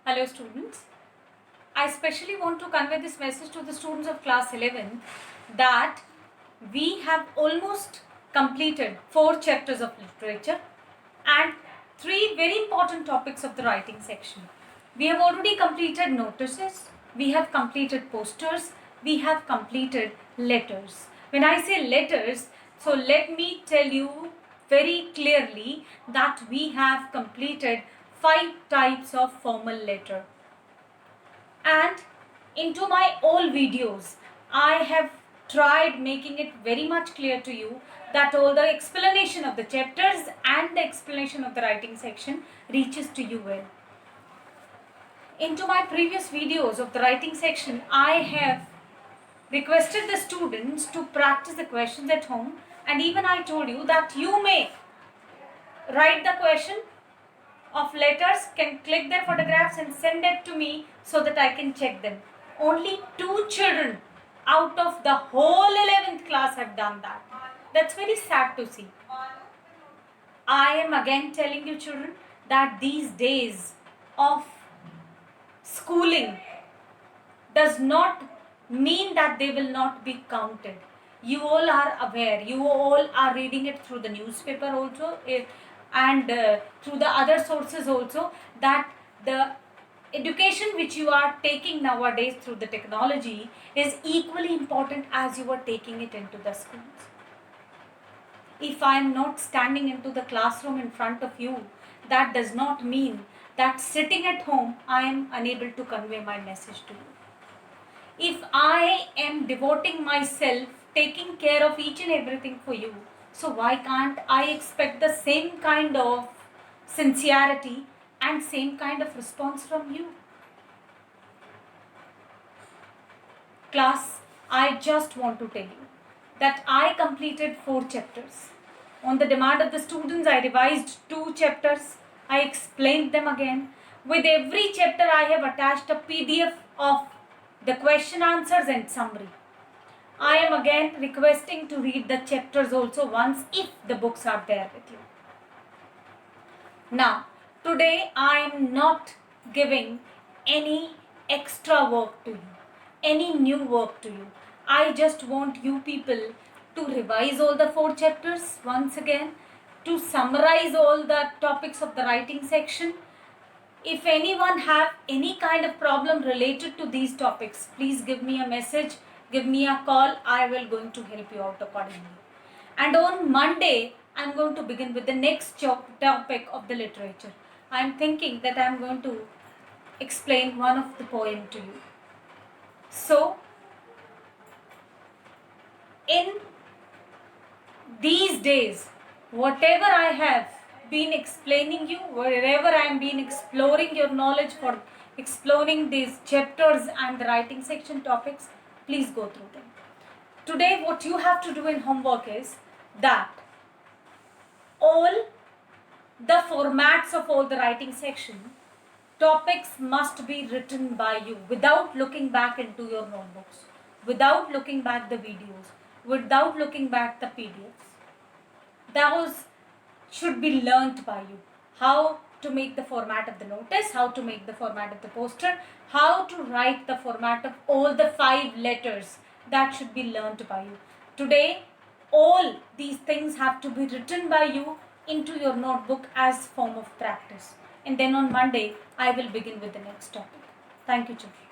Hello students, I especially want to convey this message to the students of class 11 that we have almost completed 4 chapters of literature and 3 very important topics of the writing section. We have already completed notices, we have completed posters, we have completed letters. When I say letters, so let me tell you very clearly that we have completed 5 types of formal letter. And into my all videos, I have tried making it very much clear to you that all the explanation of the chapters and the explanation of the writing section reaches to you well. Into my previous videos of the writing section, I have requested the students to practice the questions at home, and even I told you that you may write the question of letters, can click their photographs and send it to me so that I can check them. Only 2 children out of the whole 11th class have done that. That's very sad to see. I am again telling you children that these days of schooling does not mean that they will not be counted. You all are aware, you all are reading it through the newspaper also and through the other sources also, that the education which you are taking nowadays through the technology is equally important as you are taking it into the schools. If I am not standing into the classroom in front of you, that does not mean that sitting at home I am unable to convey my message to you. If I am devoting myself, taking care of each and everything for you, so why can't I expect the same kind of sincerity and same kind of response from you? Class, I just want to tell you that I completed 4 chapters. On the demand of the students, I revised 2 chapters. I explained them again. With every chapter, I have attached a PDF of the question answers and summary. I am again requesting to read the chapters also once if the books are there with you. Now, today I am not giving any extra work to you, any new work to you. I just want you people to revise all the 4 chapters once again, to summarize all the topics of the writing section. If anyone have any kind of problem related to these topics, please give me a message, give me a call. I will going to help you out accordingly. And on Monday, I am going to begin with the next topic of the literature. I am thinking that I am going to explain one of the poem to you. So, in these days, whatever I have been explaining you, wherever I am been exploring your knowledge for exploring these chapters and the writing section topics, please go through them. Today what you have to do in homework is that all the formats of all the writing section topics must be written by you without looking back into your notebooks, without looking back the videos, without looking back the PDFs. Those should be learnt by you. How to make the format of the notice, how to make the format of the poster, how to write the format of all the 5 letters, that should be learnt by you. Today, all these things have to be written by you into your notebook as form of practice. And then on Monday, I will begin with the next topic. Thank you, children.